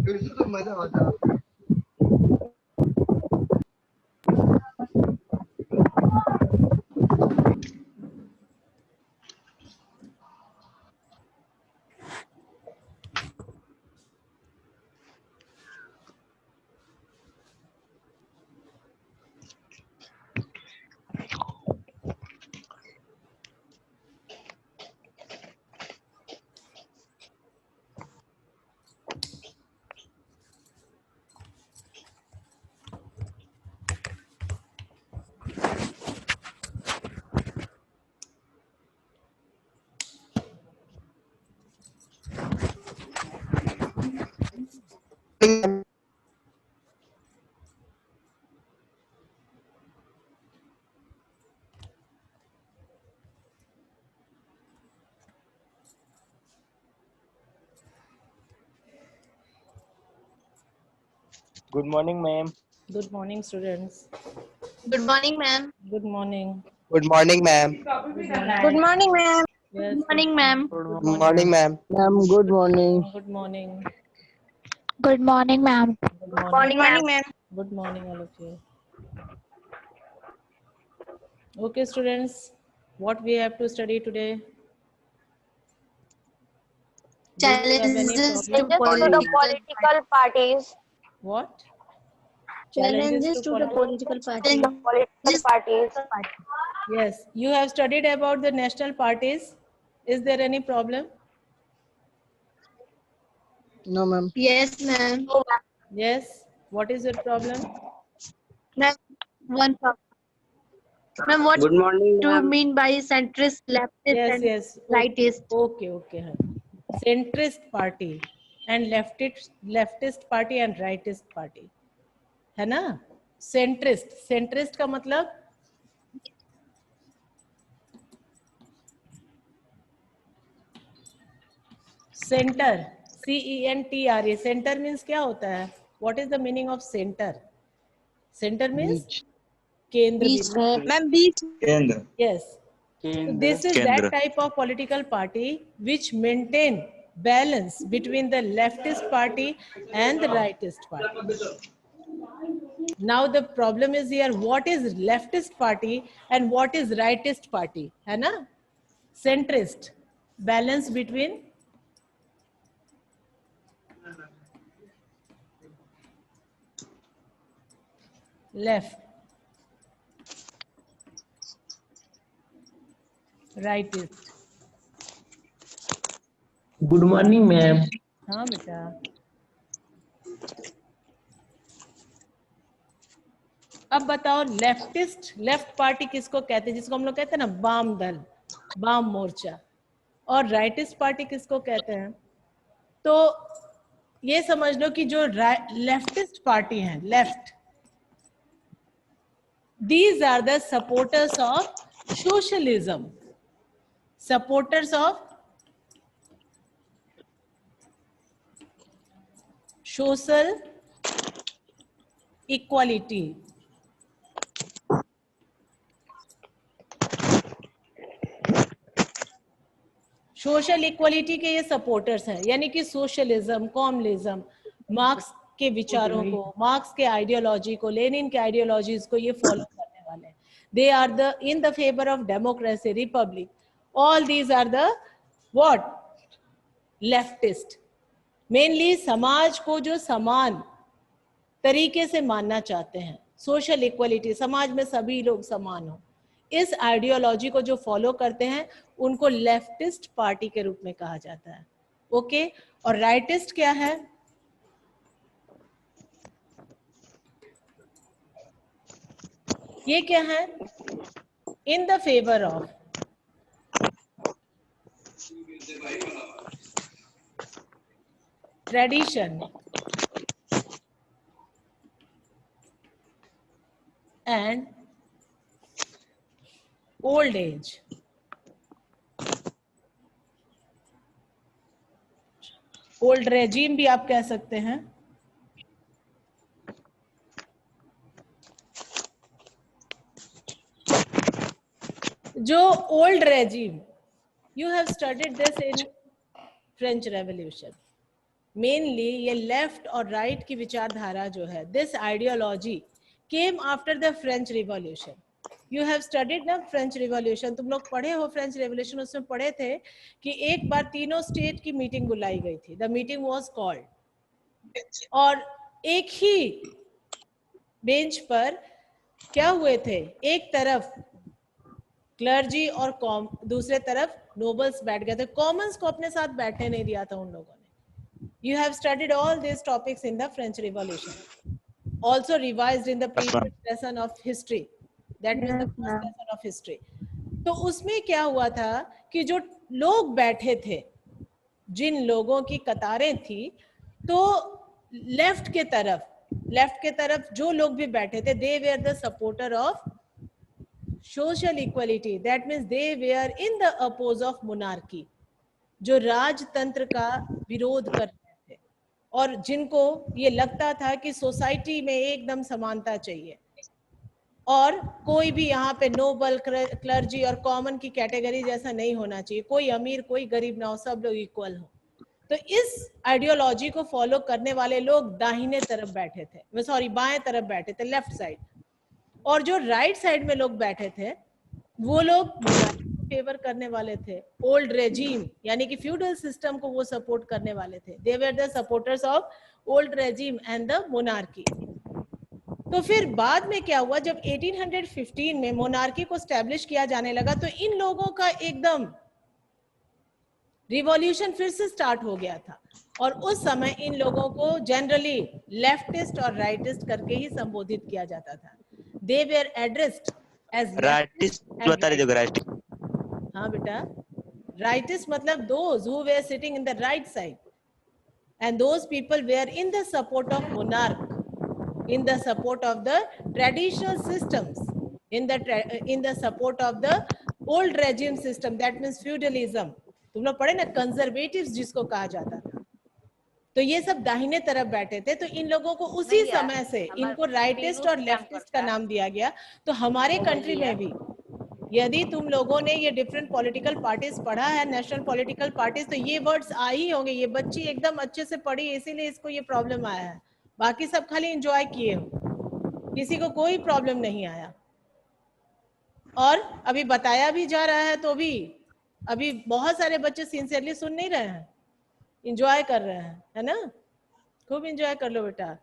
फिर तो मजा आता। Good morning, ma'am. Good morning, students. Good morning, ma'am. Good morning. Good morning, ma'am. Good morning, ma'am. Yes. Good morning, ma'am. Good morning, ma'am. Ma'am, good morning. Good morning. Good morning, ma'am. Good morning. ma'am. Good morning, all of you. Okay, students. What we have to study today? Do you have any Challenges problem? to political parties. What? Challenges to the political party. Parties. Yes. You have studied about the national parties. Is there any problem? No, ma'am. Yes, ma'am. Yes. What is your problem? Ma'am, one problem. Ma'am, what Good morning, do you ma'am. mean by centrist, leftist, Yes, and yes. rightist? Okay. Centrist party and leftist party and rightist party. है ना? Centrist का मतलब center. CENTRE. Center means क्या होता है? What is the meaning of center? Center means Beach. केंद्र Beach. बिंदु. Ma'am, beach. Kendra. Yes. So this is that type of political party which maintain balance between the leftist party and the rightist party. Now the problem is here, what is leftist party and what is rightist party? है ना? Centrist. Balance between left, rightist. Good morning ma'am. हाँ बेटा। अब बताओ left party किसको कहते हैं, जिसको हम लोग कहते हैं ना वाम दल, वाम मोर्चा, और राइटिस्ट पार्टी किसको कहते हैं? तो ये समझ लो कि जो लेफ्टिस्ट पार्टी है, left, these are the supporters of socialism, supporters of social equality. Social equality के ये सपोर्टर्स हैं, यानी कि सोशलिज्म, कॉम्युनिज्म, मार्क्स के विचारों को, मार्क्स के आइडियोलॉजी को, लेनिन के आइडियोलॉजीज को ये फॉलो करने वाले हैं. They are the in the favour of democracy, republic. All these are the what? Leftist. Mainly समाज को जो समान तरीके से मानना चाहते हैं, सोशल इक्वलिटी, समाज में सभी लोग समान हो, इस आइडियोलॉजी को जो फॉलो करते हैं उनको लेफ्टिस्ट पार्टी के रूप में कहा जाता है. ओके. और राइटिस्ट क्या है? ये क्या है? इन the favour of tradition and old age. Old regime भी आप कह सकते हैं. जो old regime, you have studied this in French revolution, mainly ये लेफ्ट और राइट की विचारधारा जो है, this ideology came after the French revolution. You have studied ना फ्रेंच रिवॉल्यूशन, तुम लोग पढ़े हो फ्रेंच रिवॉल्यूशन. उसमें पढ़े थे कि एक बार तीनों स्टेट की मीटिंग बुलाई गई थी. द मीटिंग वाज कॉल्ड, और एक ही बेंच पर क्या हुए थे, एक तरफ क्लर्जी और दूसरे तरफ नोबल्स बैठ गए थे. कॉमन्स को अपने साथ बैठने नहीं दिया था उन लोगों ने. You have studied all these topics in the French Revolution, also revised in the previous lesson of history, that means the first lesson of history. तो उसमें क्या हुआ था कि जो लोग बैठे थे, जिन लोगों की कतारें थी, तो लेफ्ट के तरफ जो लोग भी बैठे थे, they were the supporter of social equality, that means they were in the oppose of monarchy, जो राजतंत्र का विरोध कर रहे थे और जिनको ये लगता था कि सोसाइटी में एकदम समानता चाहिए और कोई भी यहाँ पे नोबल, क्लर्जी और कॉमन की कैटेगरी जैसा नहीं होना चाहिए, कोई अमीर कोई गरीब ना हो, सब लोग इक्वल हो. तो इस आइडियोलॉजी को फॉलो करने वाले लोग दाहिने तरफ बैठे थे, सॉरी बाएं तरफ बैठे थे, लेफ्ट साइड. और जो राइट साइड में लोग बैठे थे वो लोग फेवर करने वाले थे, ओल्ड रेजिम यानी कि फ्यूडल सिस्टम को वो सपोर्ट करने वाले थे. They were the supporters of old regime and the monarchy. तो फिर बाद में क्या हुआ, जब 1815 में मोनार्की को स्टैब्लिश किया जाने लगा तो इन लोगों का एकदम रिवॉल्यूशन फिर से स्टार्ट हो गया था. और उस समय इन लोगों को जनरली लेफ्टिस्ट और राइटिस्ट करके ही संबोधित किया जाता था. दे वर एड्रेस्ड एज राइटिस्ट बता रही हो, राइटिस्ट. हाँ बेटा, rightist मतलब those who were sitting in the right side, and those people were in the support of monarch, in the support of the traditional systems, in the support of the old regime system, that means feudalism. तुम लोग पढ़े ना, conservatives जिसको कहा जाता था. तो ये सब दाहिने तरफ बैठे थे. तो इन लोगों को उसी समय से इनको राइटिस्ट और लेफ्टिस्ट का नाम दिया गया. तो हमारे कंट्री में भी यदि तुम लोगों ने ये डिफरेंट पॉलिटिकल पार्टीज पढ़ा है, नेशनल पॉलिटिकल पार्टीज, तो ये वर्ड्स आ ही होंगे. ये बच्ची एकदम अच्छे से पढ़ी, इसीलिए इसको ये प्रॉब्लम आया है. बाकी सब खाली एंजॉय किए हो, किसी को कोई प्रॉब्लम नहीं आया. और अभी बताया भी जा रहा है तो भी अभी बहुत सारे बच्चे सिंसियरली सुन नहीं रहे हैं, एंजॉय कर रहे हैं, है ना. खूब एंजॉय कर लो बेटा.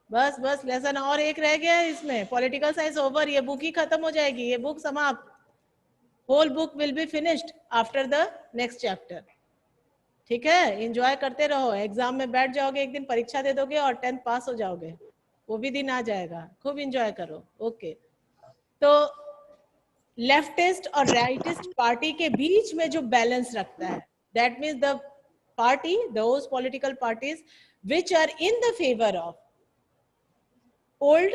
बस लेसन और एक रह गया है इसमें, पॉलिटिकल साइंस ओवर. ये बुक ही खत्म हो जाएगी, ये बुक समाप्त. Whole book will be finished after the next chapter. ठीक है, एंजॉय करते रहो. एग्जाम में बैठ जाओगे, एक दिन परीक्षा दे दोगे और 10th पास हो जाओगे, वो भी दिन आ जाएगा. खूब एंजॉय करो. ओके, तो लेफ्टिस्ट और राइटिस्ट पार्टी के बीच में जो बैलेंस रखता है, that means the party, those political parties which are in the favor of old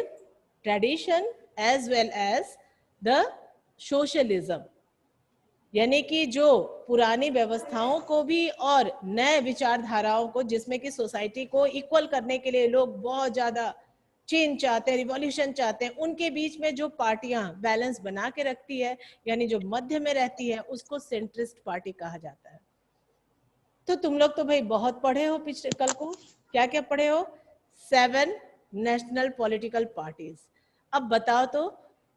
tradition as well as the socialism, यानी कि जो पुरानी व्यवस्थाओं को भी और नए विचारधाराओं को, जिसमें कि सोसाइटी को इक्वल करने के लिए लोग बहुत ज्यादा चेंज चाहते हैं, रिवॉल्यूशन चाहते हैं, उनके बीच में जो पार्टियां बैलेंस बना के रखती है, यानी जो मध्य में रहती है, उसको सेंट्रिस्ट पार्टी कहा जाता है. तो तुम लोग तो भाई बहुत पढ़े हो पिछले कल को. क्या क्या पढ़े हो? 7 नेशनल पॉलिटिकल पार्टीज. अब बताओ तो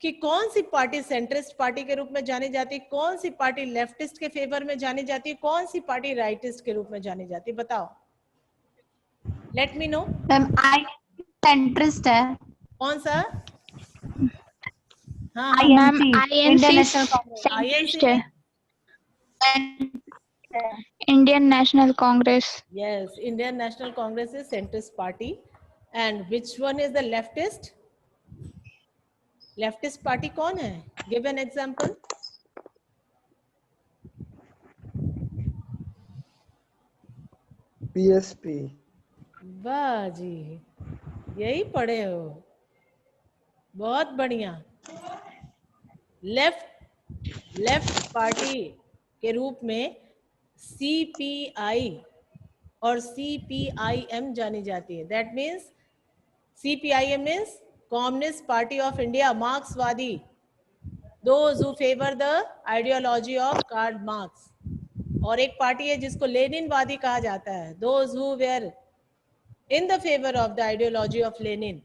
कि कौन सी पार्टी सेंट्रिस्ट पार्टी के रूप में जानी जाती है, कौन सी पार्टी लेफ्टिस्ट के फेवर में जानी जाती है, कौन सी पार्टी राइटिस्ट के रूप में जानी जाती है, बताओ. Let me know. I centrist है. कौन सा? हाँ, मैम INC सेंट्रिस्ट है. Indian National Congress. Yes, Indian National Congress is centrist party. And which one is the leftist? Leftist party कौन है? Give an example. PSP. वाह जी, यही पढ़े हो, बहुत बढ़िया. लेफ्ट पार्टी के रूप में CPI और CPIM जानी जाती है. That means CPIM means communist party of India, मार्क्सवादी those who favor the ideology of Karl Marx. और एक पार्टी है जिसको लेनिनवादी कहा जाता है, those who were in the favor of the ideology of Lenin.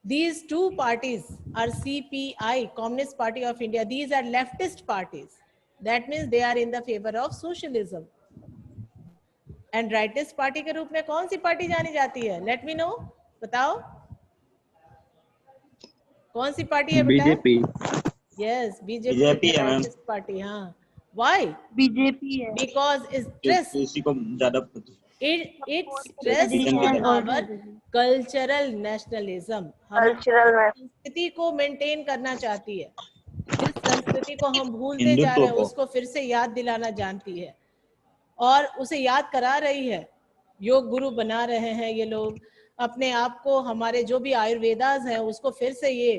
These two parties are CPI, Communist Party of India. These are leftist parties. That means they are in the favor of socialism. And rightist party के रूप में कौन सी party जानी जाती है? Let me know. बताओ कौन सी party है बेटा? बीजेपी। Yes, BJP बीजेपी है मैम। rightist party, हाँ. Why? बीजेपी है। Because it stress इसी को ज्यादा it stress on our cultural nationalism. संस्कृति को मेंटेन करना चाहती है, जिस संस्कृति को हम भूलते जा रहे हैं उसको फिर से याद दिलाना जानती है और उसे याद करा रही है। योग गुरु बना रहे हैं ये लोग अपने आप को, हमारे जो भी आयुर्वेदास हैं उसको फिर से ये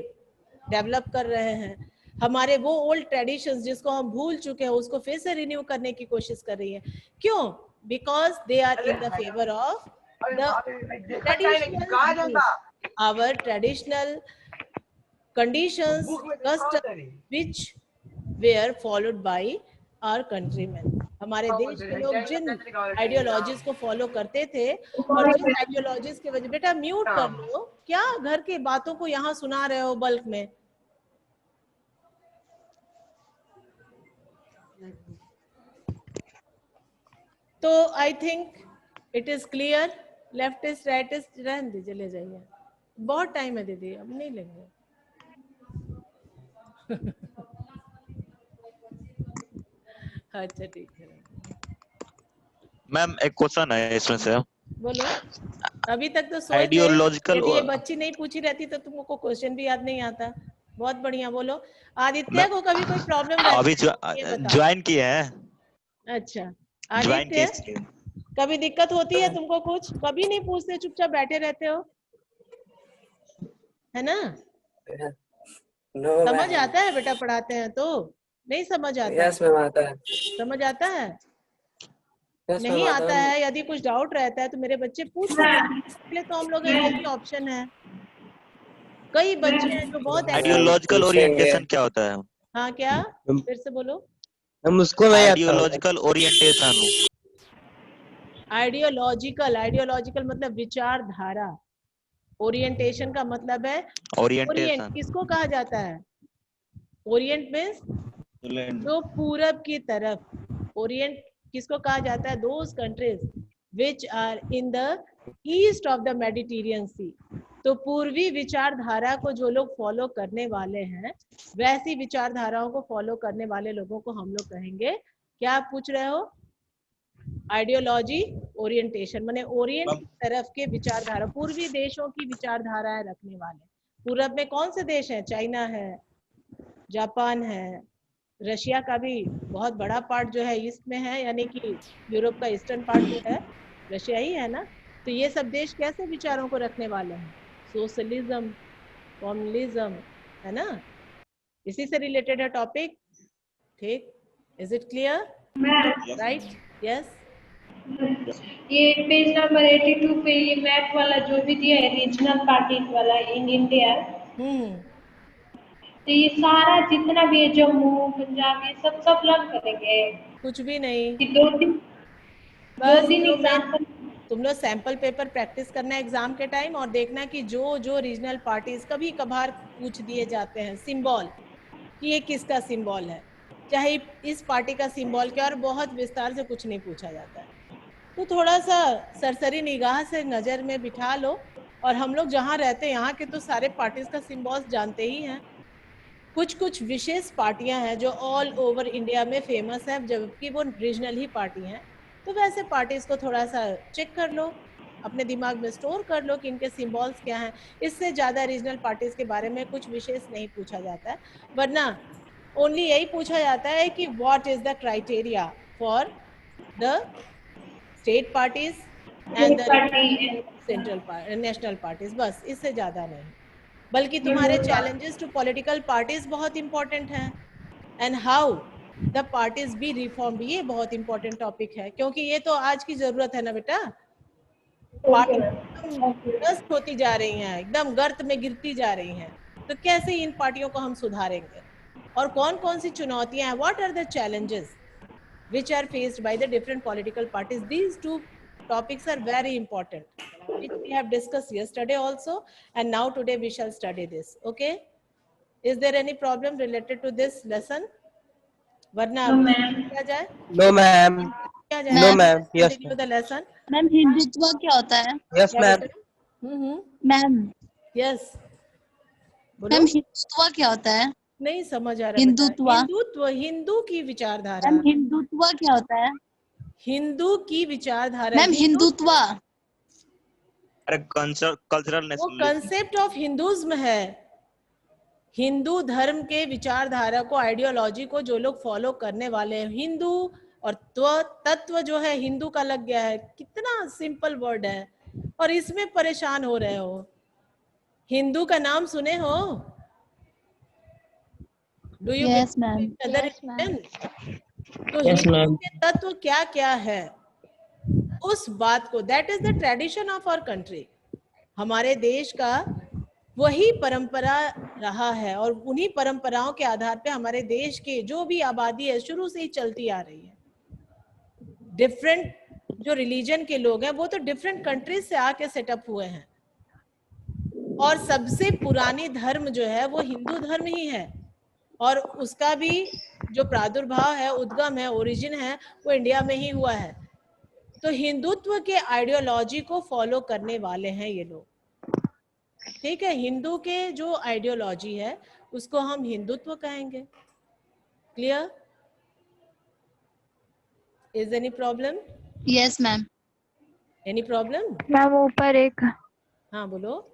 डेवलप कर रहे हैं। हमारे वो ओल्ड ट्रेडिशंस जिसको हम भूल चुके हैं उसको फिर से रिन्यू करने की कोशिश कर रही है। क्यों? Because they are in the favor of the traditional, our traditional conditions, customs which were followed by our countrymen. हमारे देश के लोग जिन आइडियोलॉजीज को फॉलो करते थे और जिन आइडियोलॉजीज के वजह, बेटा म्यूट कर लो, क्या घर के बातों को यहाँ सुना रहे हो बल्क में? तो I think it is clear. Leftist rightist रहने दीजिए, ले जाइए, बहुत टाइम है दीदी, अब नहीं लेंगे। अच्छा ठीक है मैम, एक क्वेश्चन है इसमें से। बोलो। अभी तक तो सोच आइडियोलॉजिकल, यदि ये बच्ची नहीं पूछी रहती तो तुमको क्वेश्चन भी याद नहीं आता। बहुत बढ़िया, बोलो। आदित्य को कभी कोई प्रॉब्लम अभी ज्वाइन किए हैं। अच्छा आदित्य, कभी दिक्कत होती है तुमको? कुछ कभी नहीं पूछते, चुपचाप बैठे रहते हो, है ना? समझ आता है बेटा, पढ़ाते हैं तो? नहीं समझ आता? यस मैम, आता है। समझ आता है? yes, नहीं आता है? यदि कुछ डाउट रहता है तो मेरे बच्चे पूछ सकते हैं, तो हम लोग एक ऑप्शन है। कई बच्चे हैं जो बहुत आइडियोलॉजिकल ओरिएंटेशन क्या होता है? हाँ क्या? फिर से बोलो। हम उसको नहीं आता। Ideological orientation. आइडियोलॉजिकल मतलब विचारधारा। ओरिएंटेशन का मतलब है ओरिएंट। किसको कहा जाता है? ओरिएंट मीन्स जो पूरब की तरफ। ओरिएंट किसको कहा जाता है? Those countries which are in the east of the Mediterranean sea. तो पूर्वी विचारधारा को जो लोग फॉलो करने वाले हैं, वैसी विचारधाराओं को फॉलो करने वाले लोगों को हम लोग कहेंगे। क्या आप पूछ रहे हो? आइडियोलॉजी ओरिएंटेशन माने ओरिएंट की तरफ के विचारधारा, पूर्वी देशों की विचारधाराएं रखने वाले। पूरब में कौन से देश हैं? चाइना है, जापान है, रशिया का भी बहुत बड़ा पार्ट जो है ईस्ट में है, यानी कि यूरोप का ईस्टर्न पार्ट जो है रशिया ही है ना। तो ये सब देश कैसे विचारों को रखने वाले हैं? सोशलिज्म, कम्युनिज्म, है ना? इसी से रिलेटेड है टॉपिक। ठीक, is it clear? Right, yes. ये पेज नंबर 82 पे ये मैप वाला जो भी दिया है रीजनल पार्टीज वाला इन इंडिया, तो ये सारा जितना भी है जम्मू पंजाब ये सब लर्न करेंगे? कुछ भी नहीं, दो दिन एग्जाम्पल। तुम लोग सैंपल पेपर प्रैक्टिस करना है एग्जाम के टाइम, और देखना कि जो रीजनल पार्टीज कभी कभार पूछ दिए जाते हैं सिंबल कि ये किसका सिंबल है, चाहे इस पार्टी का सिंबल क्या, और बहुत विस्तार से कुछ नहीं पूछा जाता है। तो थोड़ा सा सरसरी निगाह से नजर में बिठा लो। और हम लोग जहाँ रहते हैं यहाँ के तो सारे पार्टीज का सिंबल्स जानते ही हैं। कुछ विशेष पार्टियां हैं जो ऑल ओवर इंडिया में फेमस है, जबकि वो रीजनल ही पार्टी हैं। तो वैसे पार्टीज को थोड़ा सा चेक कर लो, अपने दिमाग में स्टोर कर लो कि इनके सिंबल्स क्या हैं। इससे ज़्यादा रीजनल पार्टीज के बारे में कुछ विशेष नहीं पूछा जाता है, वरना ओनली यही पूछा जाता है कि what is the criteria for the state parties and the central national parties, बस, इससे ज़्यादा नहीं। बल्कि तुम्हारे चैलेंजेस टू पॉलिटिकल पार्टीज बहुत इंपॉर्टेंट हैं, and how the parties B reformed, ये बहुत इंपॉर्टेंट टॉपिक है, क्योंकि ये तो आज की जरूरत है ना बेटा। पार्टी नष्ट होती जा रही हैं, एकदम गर्त में गिरती जा रही हैं, तो कैसे इन पार्टियों को हम सुधारेंगे और कौन कौन सी चुनौतियां हैं, what are the challenges which are faced by the different political parties. These two topics are very important, which we have discussed yesterday also, and now today we shall study this. Okay, is there any problem related to this lesson? Varna No, ma'am. किया जाए, No, ma'am. किया जाए, No, ma'am. Yes, continue the lesson. Ma'am Hindutva क्या होता है? Yes, क्या ma'am. बेटा? Ma'am Yes, बोलो। मैम हिंदुत्व क्या होता है? नहीं समझ आ रहा बेटा। हिंदुत्व। हिंदुत्व हिंदू की विचारधारा। मैम हिंदुत्व क्या होता है? हिंदू की विचारधारा। मैम हिंदुत्व अरे कल्चरल वो कंसेप्ट ऑफ हिंदुज्म है। हिंदू धर्म के विचारधारा को, आइडियोलॉजी को जो लोग फॉलो करने वाले हैं, हिंदू और तत्व जो है हिंदू का लग गया है। कितना सिंपल वर्ड है और इसमें परेशान हो रहे हो। हिंदू का नाम सुने हो? Do you Yes, ma'am. Other Yes, ma'am. तो Yes, हिंदू ma'am. के तत्व क्या क्या है, उस बात को, that is the tradition of our country. हमारे देश का वही परंपरा रहा है और उन्हीं परंपराओं के आधार पे हमारे देश के जो भी आबादी है शुरू से ही चलती आ रही है। डिफरेंट जो रिलीजन के लोग हैं वो तो डिफरेंट कंट्रीज से आके सेटअप हुए हैं और सबसे पुरानी धर्म जो है वो हिंदू धर्म ही है और उसका भी जो प्रादुर्भाव है, उद्गम है, ओरिजिन है, वो इंडिया में ही हुआ है। तो हिंदुत्व के आइडियोलॉजी को फॉलो करने वाले हैं ये लोग, ठीक है। हिंदू के जो आइडियोलॉजी है उसको हम हिंदुत्व कहेंगे। Clear? Is any problem? Yes ma'am. Any problem? Ma'am ऊपर एक हाँ बोलो।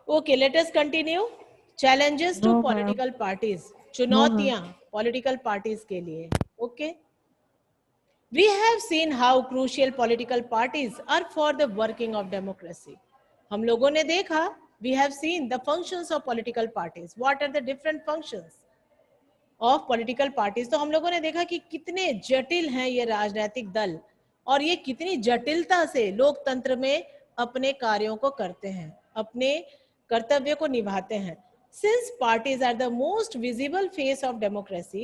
Okay, let us continue. Challenges to political parties, चुनौतियां पॉलिटिकल पार्टीज के लिए। Okay, we have seen how crucial political parties are for the working of democracy. हम लोगों ने देखा, we have seen the functions of political parties. What are the different functions of political parties? तो हम लोगों ने देखा कि कितने जटिल हैं ये राजनीतिक दल और ये कितनी जटिलता से लोकतंत्र में अपने कार्यों को करते हैं, अपने कर्तव्य को निभाते हैं। Since parties are the most visible face of democracy,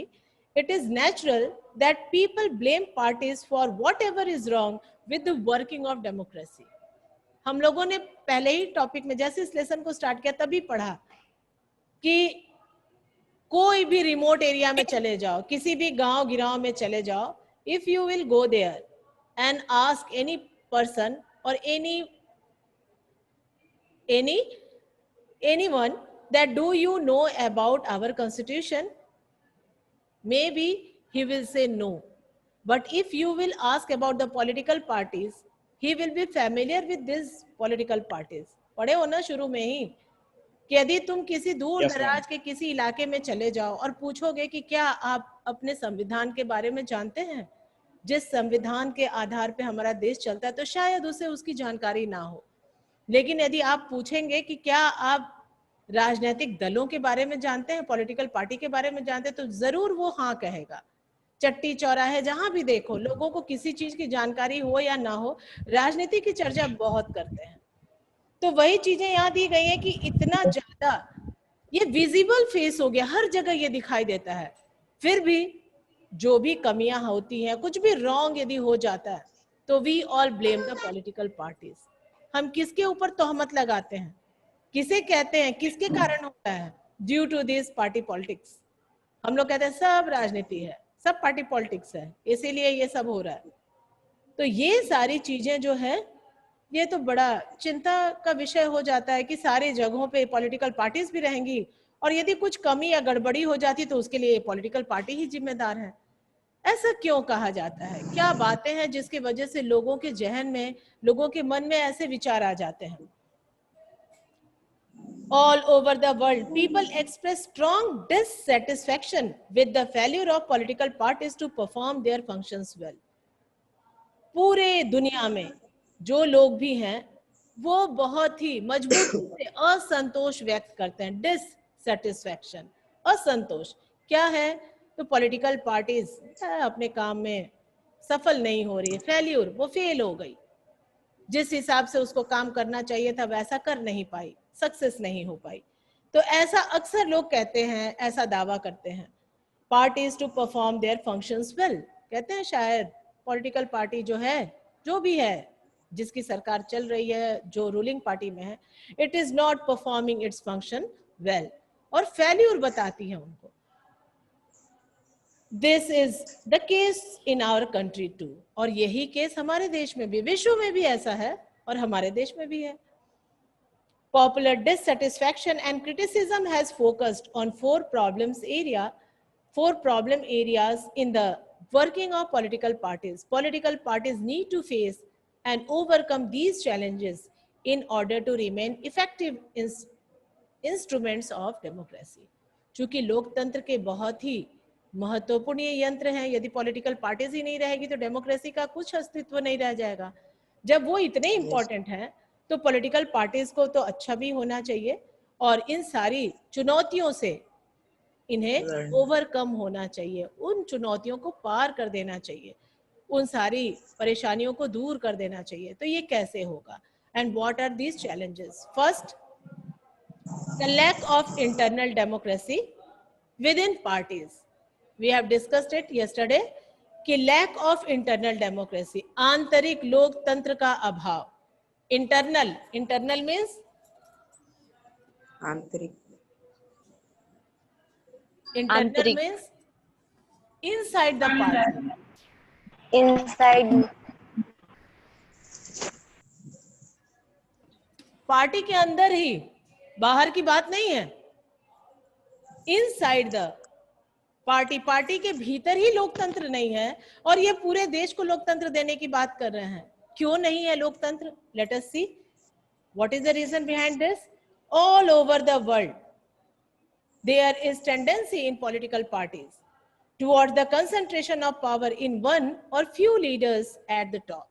it is natural that people blame parties for whatever is wrong with the working of democracy. हम लोगों ने पहले ही टॉपिक में जैसे इस लेसन को स्टार्ट किया तभी पढ़ा कि कोई भी रिमोट एरिया में चले जाओ, किसी भी गांव गिराव में चले जाओ, if you will go there and ask any person or anyone that do you know about our constitution, maybe he will say no, but if you will ask about the political parties, he will be familiar with these political parties. पढ़े हो ना शुरू में ही कि यदि तुम किसी दूर दराज के किसी इलाके में चले जाओ और पूछोगे कि क्या आप अपने संविधान के बारे में जानते हैं, जिस संविधान के आधार पे हमारा देश चलता है, तो शायद उसे उसकी जानकारी ना हो। लेकिन यदि आप पूछेंगे कि क्या आप राजनीतिक दलों के बारे में जानते हैं, पॉलिटिकल पार्टी के बारे में जानते हैं, तो जरूर वो हाँ कहेगा। चट्टी चौराहे जहां भी देखो, लोगों को किसी चीज की जानकारी हो या ना हो, राजनीति की चर्चा बहुत करते हैं। तो वही चीजें यहाँ दी गई हैं कि इतना ज्यादा ये विजिबल फेस हो गया, हर जगह ये दिखाई देता है। फिर भी जो भी कमियां होती हैं, कुछ भी रॉन्ग यदि हो जाता है, तो we all blame the political parties. हम किसके ऊपर तोहमत लगाते हैं, किसे कहते हैं, किसके कारण होता है? Due to this party politics. हम लोग कहते हैं सब राजनीति है, सब पार्टी पॉलिटिक्स है, इसीलिए ये सब हो रहा है। तो ये सारी चीजें जो है, ये तो बड़ा चिंता का विषय हो जाता है कि सारी जगहों पे पॉलिटिकल पार्टीज भी रहेंगी और यदि कुछ कमी या गड़बड़ी हो जाती तो उसके लिए पॉलिटिकल पार्टी ही जिम्मेदार है। ऐसा क्यों कहा जाता है? क्या बातें हैं जिसकी वजह से लोगों के जहन में, लोगों के मन में ऐसे विचार आ जाते हैं? All over the world, people express strong dissatisfaction with the failure of political parties to perform their functions well. पूरे दुनिया में जो लोग भी हैं वो बहुत ही मजबूत से असंतोष व्यक्त करते हैं। डिससेटिस्फैक्शन, असंतोष क्या है? तो पॉलिटिकल पार्टीज अपने काम में सफल नहीं हो रही है, फेल्यूर, वो फेल हो गई। जिस हिसाब से उसको काम करना चाहिए था वैसा कर नहीं पाई, सक्सेस नहीं हो पाई। तो ऐसा अक्सर लोग कहते हैं, ऐसा दावा करते हैं, parties to perform their functions well. कहते हैं शायद पॉलिटिकल पार्टी जो है, जो भी है, जिसकी सरकार चल रही है, जो रूलिंग पार्टी में है, it is not performing its function well, और फेल्यूर बताती है उनको। This is the case in our country too, और यही केस हमारे देश में भी, विश्व में भी ऐसा है और हमारे देश में भी है। Popular dissatisfaction and criticism has focused on four problem areas in the working of political parties. Political parties need to face and overcome these challenges in order to remain effective instruments of democracy. चूंकि लोकतंत्र के बहुत ही महत्वपूर्ण ये यंत्र हैं, यदि political parties ही नहीं रहेगी तो डेमोक्रेसी का कुछ अस्तित्व नहीं रह जाएगा। जब वो इतने इंपॉर्टेंट हैं तो पॉलिटिकल पार्टीज को तो अच्छा भी होना चाहिए और इन सारी चुनौतियों से इन्हें ओवरकम होना चाहिए, उन चुनौतियों को पार कर देना चाहिए, उन सारी परेशानियों को दूर कर देना चाहिए। तो ये कैसे होगा? And what are these challenges? First, the lack of internal democracy within parties. We have discussed it yesterday कि लैक ऑफ इंटरनल डेमोक्रेसी, आंतरिक लोकतंत्र का अभाव। इंटरनल मीन्स आंतरिक, internal means inside the party, inside party के अंदर ही, बाहर की बात नहीं है। इनसाइड द पार्टी, पार्टी के भीतर ही लोकतंत्र नहीं है, और ये पूरे देश को लोकतंत्र देने की बात कर रहे हैं। क्यों नहीं है लोकतंत्र? Let us see what is the reason behind this. All over the world there is tendency in political parties toward the concentration of power in one or few leaders at the top.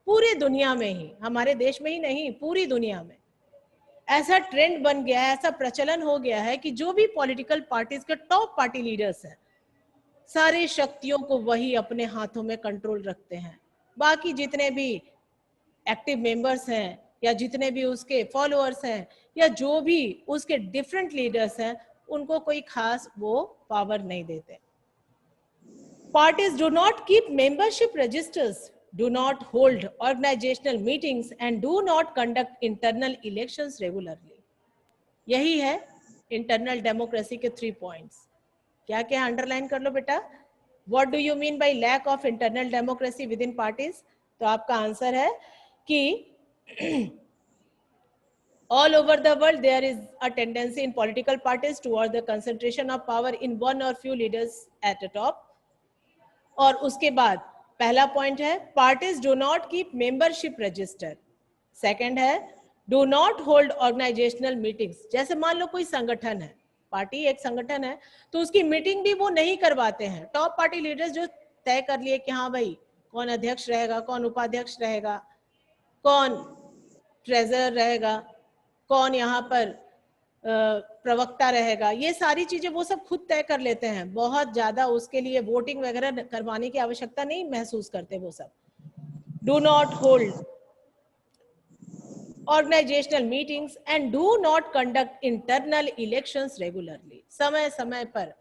पूरी दुनिया में ही, हमारे देश में ही नहीं, पूरी दुनिया में ऐसा ट्रेंड बन गया है, ऐसा प्रचलन हो गया है कि जो भी पॉलिटिकल पार्टीज के टॉप पार्टी लीडर्स हैं, सारी शक्तियों को वही अपने हाथों में कंट्रोल रखते हैं। बाकी जितने भी एक्टिव मेंबर्स हैं या जितने भी उसके फॉलोअर्स हैं या जो भी उसके डिफरेंट लीडर्स हैं, उनको कोई खास वो पावर नहीं देते। Parties do not keep membership registers, do not hold organizational meetings and do not conduct internal elections regularly. यही है इंटरनल डेमोक्रेसी के 3 पॉइंट्स। क्या क्या अंडरलाइन कर लो बेटा। What do you mean by lack of internal democracy within parties? तो आपका आंसर है कि all over the world there is a tendency in political parties toward the concentration of power in one or few leaders at the top. और उसके बाद पहला point है parties do not keep membership register. Second है do not hold organisational meetings. जैसे मान लो कोई संगठन है, पार्टी एक संगठन है, तो उसकी मीटिंग भी वो नहीं करवाते हैं। टॉप पार्टी लीडर्स जो तय कर लिए कि हाँ भाई कौन अध्यक्ष रहेगा, कौन उपाध्यक्ष रहेगा, कौन ट्रेजरर रहेगा, कौन यहाँ पर प्रवक्ता रहेगा, ये सारी चीजें वो सब खुद तय कर लेते हैं। बहुत ज्यादा उसके लिए वोटिंग वगैरह करवाने की आवश्यकता नहीं महसूस करते वो सब। Do not hold organisational meetings and do not conduct internal elections regularly. समय समय पर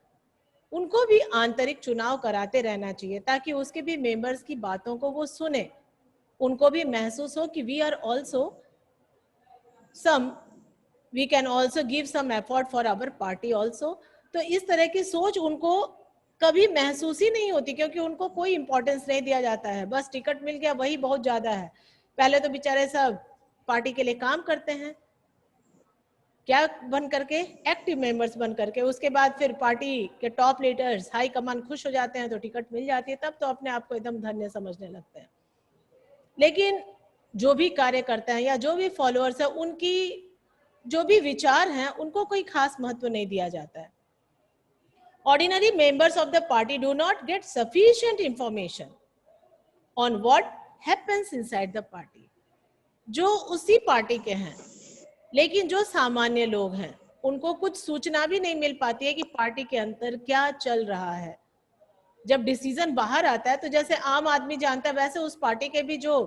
उनको भी आंतरिक चुनाव कराते रहना चाहिए ताकि उसके भी मेंबर्स की बातों को वो सुने, उनको भी महसूस हो कि we are also some, we can also give some effort for our party also। तो इस तरह की सोच उनको कभी महसूस ही नहीं होती क्योंकि उनको कोई इंपॉर्टेंस नहीं दिया जाता है। बस टिकट मिल गया वही बहुत ज्यादा है। पहले तो बेचारे सब पार्टी के लिए काम करते हैं, क्या बन करके, एक्टिव मेंबर्स बन करके। उसके बाद फिर पार्टी के टॉप लीडर्स, हाई कमान खुश हो जाते हैं तो टिकट मिल जाती है, तब तो अपने आप को एकदम धन्य समझने लगते हैं। लेकिन जो भी कार्य करते हैं या जो भी फॉलोअर्स है, उनकी जो भी विचार हैं उनको कोई खास महत्व नहीं दिया जाता है। Ordinary members of the party do not gate sufficient information on what happens inside the party. जो उसी पार्टी के हैं लेकिन जो सामान्य लोग हैं उनको कुछ सूचना भी नहीं मिल पाती है कि पार्टी के अंदर क्या चल रहा है। जब डिसीजन बाहर आता है तो जैसे आम आदमी जानता है वैसे उस पार्टी के भी जो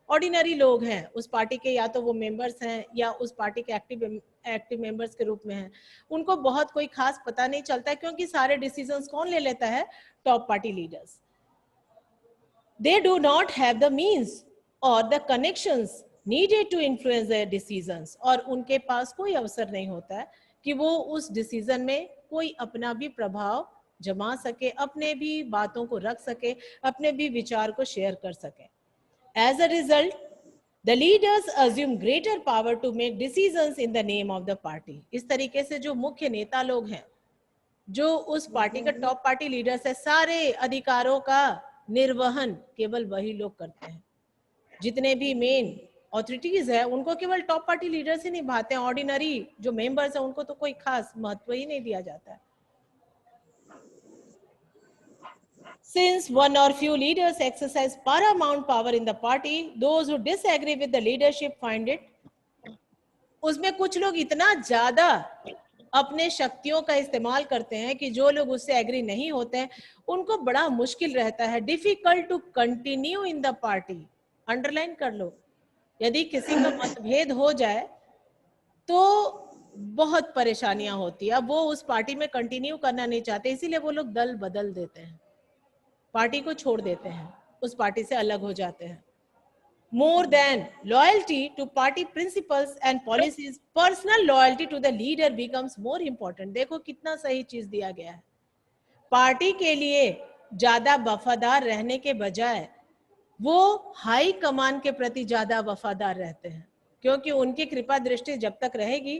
ऑर्डिनरी लोग हैं उस पार्टी के, या तो वो मेंबर्स हैं या उस पार्टी के एक्टिव मेंबर्स के रूप में हैं, उनको बहुत कोई खास पता नहीं चलता है, क्योंकि सारे डिसीजंस कौन ले लेता है? Top party leaders. They do not have the means or the connections needed to influence their decisions, और उनके पास कोई अवसर नहीं होता है कि वो उस डिसीजन में कोई अपना भी प्रभाव जमा सके, अपने भी बातों को रख सके, अपने भी विचार को शेयर कर सके। As a result, the leaders assume greater power to make decisions in the name of the party. इस तरीके से जो मुख्य नेता लोग हैं, जो उस पार्टी का टॉप पार्टी लीडर्स है, सारे अधिकारों का निर्वहन केवल वही लोग करते हैं। जितने भी मेन ऑथोरिटीज है उनको केवल टॉप पार्टी लीडर्स ही निभाते हैं, ऑर्डिनरी जो मेंबर्स हैं उनको तो कोई खास महत्व ही नहीं दिया जाता है। Since one or few leaders exercise paramount power in the party, those who disagree with the leadership find it, उसमें कुछ लोग इतना ज्यादा अपने शक्तियों का इस्तेमाल करते हैं कि जो लोग उससे एग्री नहीं होते हैं उनको बड़ा मुश्किल रहता है, difficult to continue in the party. Underline कर लो, यदि किसी का मतभेद हो जाए तो बहुत परेशानियां होती है। अब वो उस पार्टी में कंटिन्यू करना नहीं चाहते, इसीलिए वो लोग दल बदल देते हैं, पार्टी को छोड़ देते हैं, उस पार्टी से अलग हो जाते हैं। More than loyalty to party principles and policies, personal loyalty to the leader becomes more important. देखो कितना सही चीज दिया गया है। पार्टी के लिए ज्यादा वफादार रहने के बजाय वो हाई कमान के प्रति ज्यादा वफादार रहते हैं, क्योंकि उनकी कृपा दृष्टि जब तक रहेगी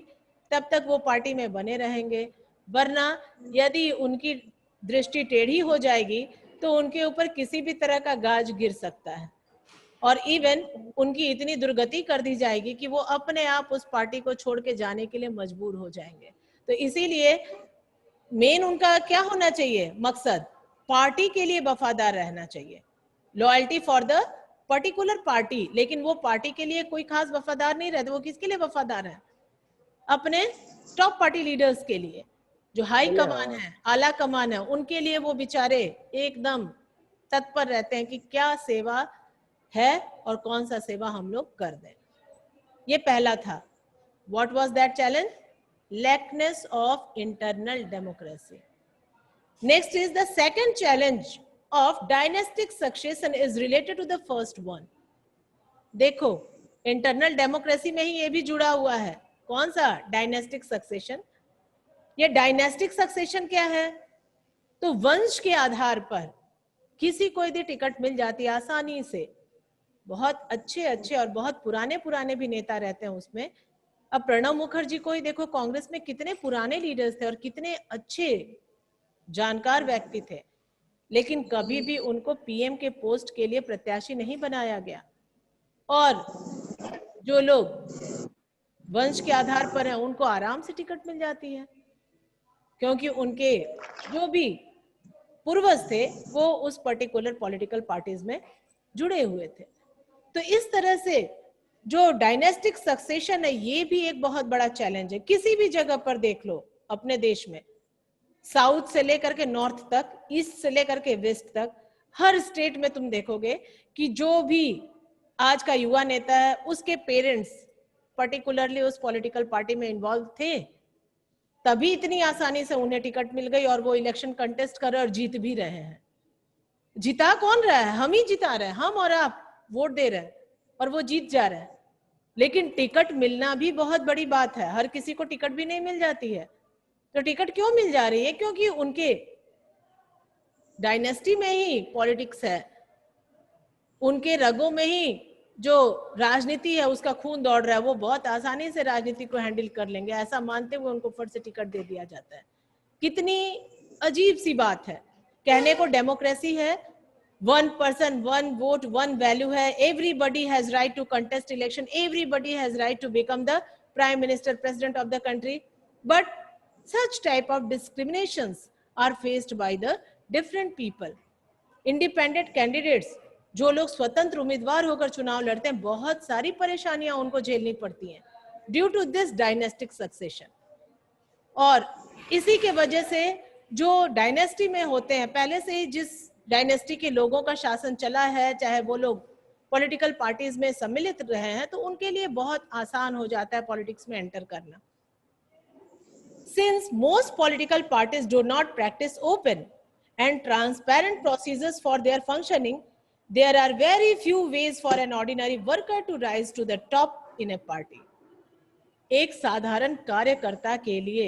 तब तक वो पार्टी में बने रहेंगे, वरना यदि उनकी दृष्टि टेढ़ी हो जाएगी तो उनके ऊपर किसी भी तरह का गाज गिर सकता है, और इवन उनकी इतनी दुर्गति कर दी जाएगी कि वो अपने आप उस पार्टी को छोड़ के जाने के लिए मजबूर हो जाएंगे। तो इसीलिए मेन उनका क्या होना चाहिए मकसद? पार्टी के लिए वफादार रहना चाहिए, loyalty for the particular party. लेकिन वो पार्टी के लिए कोई खास वफादार नहीं रहते, वो किसके लिए वफादार है? अपने टॉप पार्टी लीडर्स के लिए, जो हाई कमान है, आला कमान है, उनके लिए वो बेचारे एकदम तत्पर रहते हैं कि क्या सेवा है और कौन सा सेवा हम लोग कर दें। ये पहला था। What was that challenge? Lackness of internal democracy. Next is the second challenge of dynastic succession is related to the first one. देखो इंटरनल डेमोक्रेसी में ही ये भी जुड़ा हुआ है। कौन सा? Dynastic succession. ये डायनेस्टिक सक्सेशन क्या है? तो वंश के आधार पर किसी को यदि टिकट मिल जाती है आसानी से, बहुत अच्छे अच्छे और बहुत पुराने पुराने भी नेता रहते हैं उसमें। अब प्रणब मुखर्जी को ही देखो, कांग्रेस में कितने पुराने लीडर्स थे और कितने अच्छे जानकार व्यक्ति थे, लेकिन कभी भी उनको पीएम के पोस्ट के लिए प्रत्याशी नहीं बनाया गया। और जो लोग वंश के आधार पर हैं उनको आराम से टिकट मिल जाती है, क्योंकि उनके जो भी पूर्वज थे वो उस पर्टिकुलर पॉलिटिकल पार्टीज में जुड़े हुए थे। तो इस तरह से जो डायनेस्टिक सक्सेशन है ये भी एक बहुत बड़ा चैलेंज है। किसी भी जगह पर देख लो अपने देश में, साउथ से लेकर के नॉर्थ तक, ईस्ट से लेकर के वेस्ट तक, हर स्टेट में तुम देखोगे कि जो भी आज का युवा नेता है उसके पेरेंट्स पर्टिकुलरली उस पॉलिटिकल पार्टी में इन्वॉल्व थे, तभी इतनी आसानी से उन्हें टिकट मिल गई और वो इलेक्शन कंटेस्ट कर रहे और जीत भी रहे हैं। जिता कौन रहा है? हम ही जिता रहे हैं, हम और आप वोट दे रहे हैं और वो जीत जा रहे हैं। लेकिन टिकट मिलना भी बहुत बड़ी बात है, हर किसी को टिकट भी नहीं मिल जाती है। तो टिकट क्यों मिल जा रही है? क्योंकि उनके डायनेस्टी में ही पॉलिटिक्स है, उनके रगों में ही जो राजनीति है उसका खून दौड़ रहा है, वो बहुत आसानी से राजनीति को हैंडल कर लेंगे, ऐसा मानते हुए उनको फट से टिकट दे दिया जाता है। कितनी अजीब सी बात है। कहने को डेमोक्रेसी है, 1 person 1 vote 1 वैल्यू है, everybody has right to contest election, everybody has right to become the prime minister, president of the country, but such type of discriminations are faced by the different people. Independent candidates, जो लोग स्वतंत्र उम्मीदवार होकर चुनाव लड़ते हैं, बहुत सारी परेशानियां उनको झेलनी पड़ती हैं due to this dynastic succession. और इसी के वजह से जो डायनेस्टी में होते हैं, पहले से ही जिस डायनेस्टी के लोगों का शासन चला है, चाहे वो लोग पॉलिटिकल पार्टीज में सम्मिलित रहे हैं, तो उनके लिए बहुत आसान हो जाता है पॉलिटिक्स में एंटर करना. Since most political parties do not practice open and transparent procedures for their functioning, there are very few ways for an ordinary worker to rise to the top in a party. एक साधारण कार्यकर्ता के लिए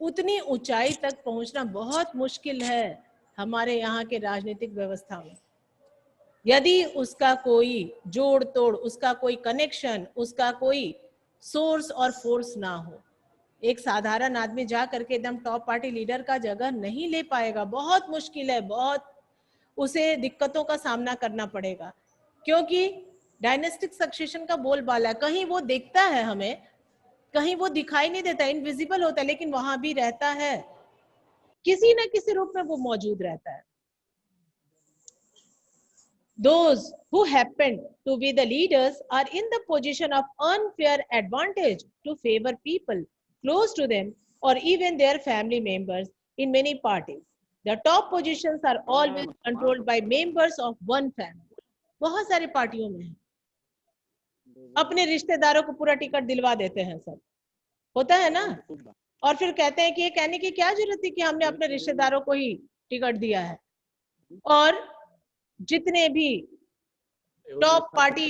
उतनी ऊंचाई तक पहुंचना बहुत मुश्किल है हमारे यहाँ के राजनीतिक व्यवस्था में. यदि उसका कोई जोड़ तोड़, उसका कोई कनेक्शन, उसका कोई सोर्स और फोर्स ना हो, एक साधारण आदमी जा करके एकदम टॉप पार्टी लीडर का जगह नहीं ले पाएगा. बहुत मुश्किल है, बहुत उसे दिक्कतों का सामना करना पड़ेगा, क्योंकि डायनेस्टिक सक्सेशन का बोलबाला, कहीं वो दिखता है हमें, कहीं वो दिखाई नहीं देता, इनविजिबल होता है, लेकिन वहां भी रहता है, किसी न किसी रूप में वो मौजूद रहता है. Those who happen to be the leaders are in the position of unfair advantage to favor people close to them or even their family members in many parties. The top positions are always controlled by members of one family. बहुत सारे पार्टियों में है, अपने रिश्तेदारों को पूरा ticket दिलवा देते हैं, सब होता है ना, और फिर कहते हैं कि ये कहने की क्या जरूरत थी कि हमने अपने रिश्तेदारों को ही टिकट दिया है. और जितने भी टॉप पार्टी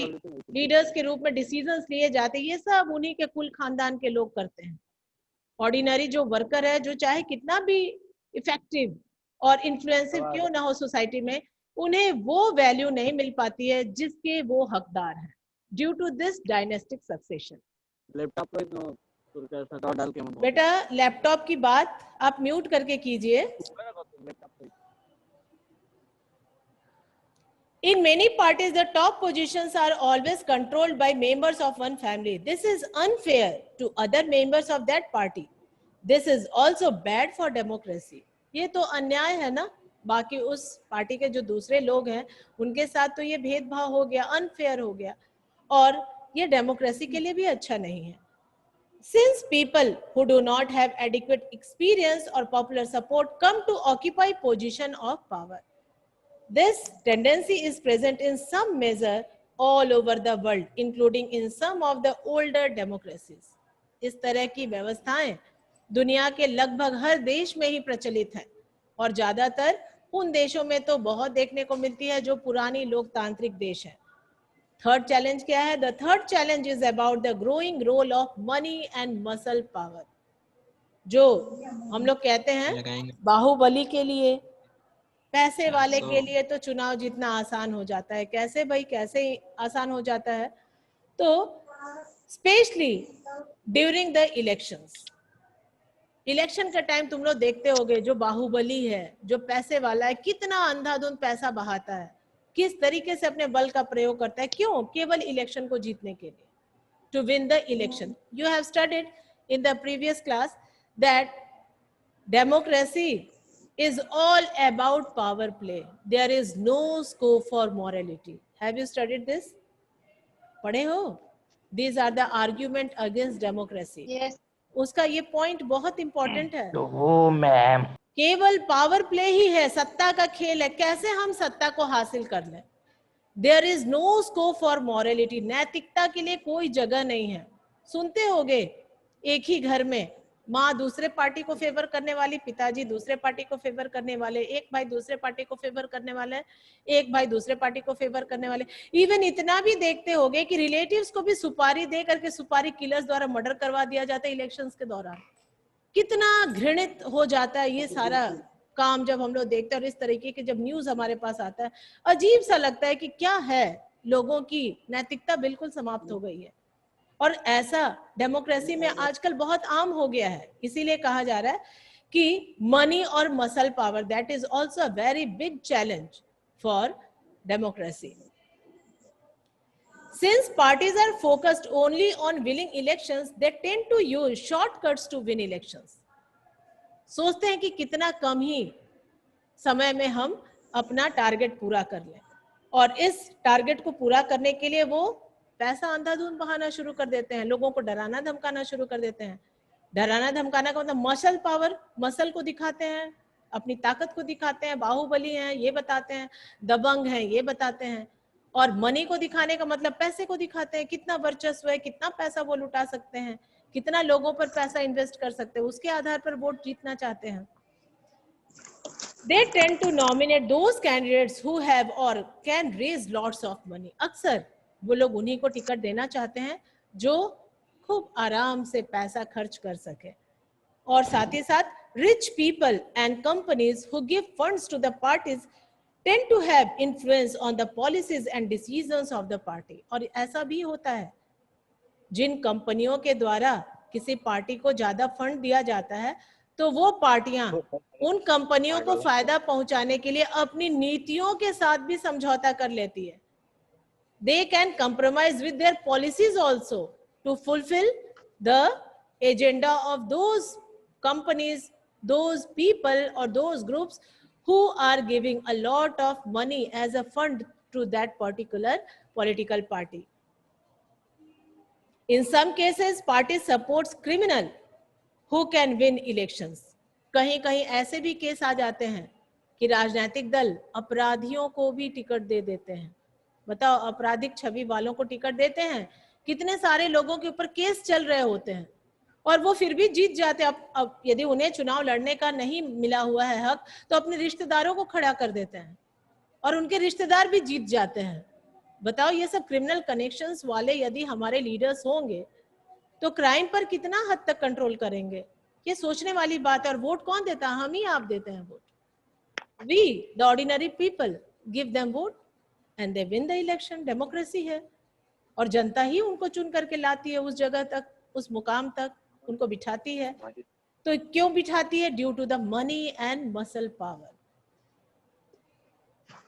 लीडर्स के रूप में डिसीजंस लिए जाते हैं, ये सब उन्हीं के कुल खानदान के लोग करते हैं. ऑर्डिनरी जो वर्कर है, जो चाहे कितना भी इफेक्टिव और इन्फ्लुएंसिव क्यों ना हो सोसाइटी में, उन्हें वो वैल्यू नहीं मिल पाती है जिसके वो हकदार हैं, due to this dynastic succession. बेटा लैपटॉप की बात आप म्यूट करके कीजिए. In many parties, the top positions are always controlled by members of one family. This is unfair to other members of that party. This is also bad for democracy. ये तो अन्याय है ना, बाकी उस पार्टी के जो दूसरे लोग हैं उनके साथ तो ये भेदभाव हो गया, अनफेयर हो गया, और ये डेमोक्रेसी के लिए भी अच्छा नहीं है. Since people who do not have adequate experience or popular support come to occupy position of power, this tendency is present in some measure all over the world, including in some of the older democracies. इस तरह की व्यवस्थाएं दुनिया के लगभग हर देश में ही प्रचलित हैं, और ज्यादातर उन देशों में तो बहुत देखने को मिलती है जो पुरानी लोकतांत्रिक देश हैं. थर्ड चैलेंज क्या है? The third challenge is about the growing role of money and muscle power. जो हम लोग कहते हैं बाहुबली के लिए, पैसे वाले के लिए तो चुनाव जीतना आसान हो जाता है. कैसे भाई, कैसे आसान हो जाता है? तो specially during the elections, election का टाइम तुम लोग देखते होगे, जो बाहुबली है, जो पैसे वाला है, कितना अंधाधुंध पैसा बहाता है, किस तरीके से अपने बल का प्रयोग करता है. क्यों? केवल इलेक्शन को जीतने के लिए, to win the election. You have studied in the previous class that democracy is all about power play. There is no scope for morality. Have you studied this? पढ़े हो? These are the argument against democracy. Yes. उसका ये point बहुत important है. ओ ma'am, केवल power play ही है, सत्ता का खेल है, कैसे हम सत्ता को हासिल कर लें. There is no scope for morality. नैतिकता के लिए कोई जगह नहीं है. सुनते होगे एक ही घर में माँ दूसरे पार्टी को फेवर करने वाली, पिताजी दूसरे पार्टी को फेवर करने वाले, एक भाई दूसरे पार्टी को फेवर करने वाले, एक भाई दूसरे पार्टी को फेवर करने वाले. इवन इतना भी देखते होंगे कि रिलेटिव्स को भी सुपारी दे करके सुपारी किलर्स द्वारा मर्डर करवा दिया जाता है इलेक्शंस के दौरान. कितना घृणित हो जाता है ये सारा काम जब हम लोग देखते हैं. और इस तरीके के जब न्यूज हमारे पास आता है, अजीब सा लगता है कि क्या है, लोगों की नैतिकता बिल्कुल समाप्त हो गई है. और ऐसा डेमोक्रेसी में आजकल बहुत आम हो गया है. इसीलिए कहा जा रहा है कि मनी और muscle power, that is also a very big challenge for democracy. Since parties are focused only on winning elections, they tend to use shortcuts to win elections. सोचते हैं कि कितना कम ही समय में हम अपना टारगेट पूरा कर लें, और इस टारगेट को पूरा करने के लिए वो पैसा अंधाधुंध बहाना शुरू कर देते हैं, लोगों को डराना धमकाना शुरू कर देते हैं. डराना धमकाना का मतलब मसल पावर, मसल को दिखाते हैं, अपनी ताकत को दिखाते हैं, बाहुबली हैं ये बताते हैं, दबंग हैं ये बताते हैं. और मनी को दिखाने का मतलब पैसे को दिखाते हैं, कितना वर्चस्व है, कितना पैसा वो लुटा सकते हैं, कितना लोगों पर पैसा इन्वेस्ट कर सकते हैं, उसके आधार पर वोट जीतना चाहते हैं. They tend to nominate those candidates who have or can raise lots of money. अक्सर वो लोग उन्हीं को टिकट देना चाहते हैं जो खूब आराम से पैसा खर्च कर सके. और साथ ही साथ rich people and companies who give funds to the parties tend to have influence on the policies and decisions of the party. और ऐसा भी होता है, जिन कंपनियों के द्वारा किसी पार्टी को ज्यादा फंड दिया जाता है तो वो पार्टियां उन कंपनियों को फायदा पहुंचाने के लिए अपनी नीतियों के साथ भी समझौता कर लेती है. They can compromise with their policies also to fulfill the agenda of those companies, those people or those groups who are giving a lot of money as a fund to that particular political party. In some cases, party supports criminal who can win elections. कहीं कहीं ऐसे भी case आ जाते हैं कि राजनीतिक दल अपराधियों को भी टिकट दे देते हैं. बताओ, आपराधिक छवि वालों को टिकट देते हैं. कितने सारे लोगों के ऊपर केस चल रहे होते हैं और वो फिर भी जीत जाते हैं. अब यदि उन्हें चुनाव लड़ने का नहीं मिला हुआ है हक, तो अपने रिश्तेदारों को खड़ा कर देते हैं और उनके रिश्तेदार भी जीत जाते हैं. बताओ, ये सब क्रिमिनल कनेक्शंस वाले यदि हमारे लीडर्स होंगे तो क्राइम पर कितना हद तक कंट्रोल करेंगे? ये सोचने वाली बात है. और वोट कौन देता है? हम ही आप देते हैं vote. We, the ordinary people, give them vote and they win the election. Democracy है और जनता ही उनको चुन करके लाती है उस जगह तक, उस मुकाम तक उनको बिठाती है. तो क्यों बिठाती है? Due to the money and muscle power.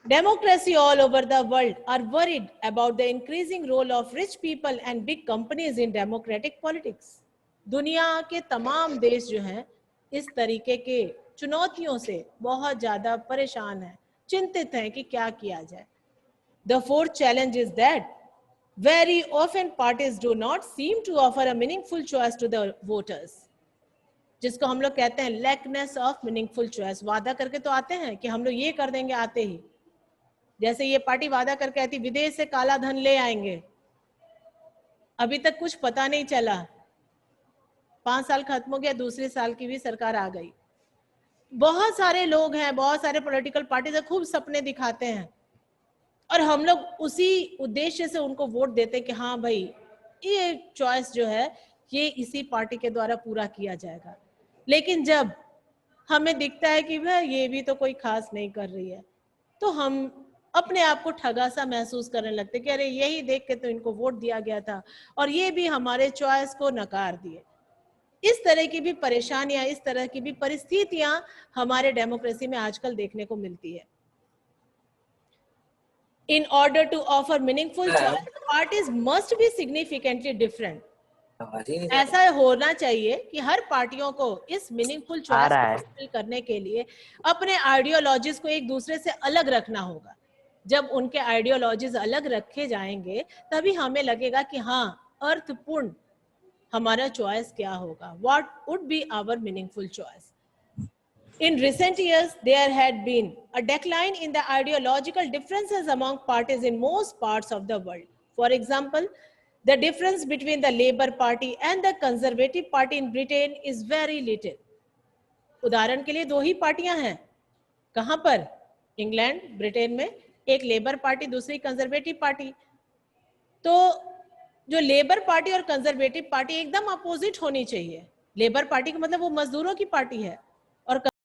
Democracy all over the world are worried about the increasing role of rich people and big companies in democratic politics. दुनिया के तमाम देश जो हैं इस तरीके के चुनौतियों से बहुत ज्यादा परेशान हैं, चिंतित हैं कि क्या किया जाए. The fourth challenge is that very often parties do not seem to offer a meaningful choice to the voters. जिसको हम लोग कहते हैं lackness of meaningful choice. वादा करके तो आते हैं कि हम लोग ये कर देंगे आते ही. जैसे ये पार्टी वादा करके आती विदेश से काला धन ले आएंगे, अभी तक कुछ पता नहीं चला. 5 साल खत्म हो गया, दूसरे साल की भी सरकार आ गई. बहुत सारे लोग हैं, बहुत सारे पॉलिटिकल पार्टीज खूब सपने दिखाते हैं और हम लोग उसी उद्देश्य से उनको वोट देते हैं कि हाँ भाई ये चॉइस जो है ये इसी पार्टी के द्वारा पूरा किया जाएगा. लेकिन जब हमें दिखता है कि भाई ये भी तो कोई खास नहीं कर रही है, तो हम अपने आप को ठगा सा महसूस करने लगते कि अरे यही देख के तो इनको वोट दिया गया था और ये भी हमारे चॉइस को नकार दिए. इस तरह की भी परेशानियां, इस तरह की भी परिस्थितियां हमारे डेमोक्रेसी में आजकल देखने को मिलती है. In order to offer meaningful choice, parties must be significantly different. ऐसा होना चाहिए कि हर पार्टियों को इस मीनिंगफुल चॉइस को हासिल करने के लिए अपने आइडियोलॉजीज को एक दूसरे से अलग रखना होगा. जब उनके आइडियोलॉजीज अलग रखे जाएंगे तभी हमें लगेगा कि हाँ अर्थपूर्ण हमारा चॉइस क्या होगा. What would be our meaningful choice? In recent years, there had been a decline in the ideological differences among parties in most parts of the world. For example, the difference between the Labour Party and the Conservative Party in Britain is very little. उदाहरण के लिए 2 ही पार्टियां हैं. कहां पर? England, Britain में एक labour party, दूसरी कंजर्वेटिव पार्टी. तो जो लेबर पार्टी और कंजर्वेटिव पार्टी एकदम अपोजिट होनी चाहिए. लेबर पार्टी का मतलब वो मजदूरों की पार्टी है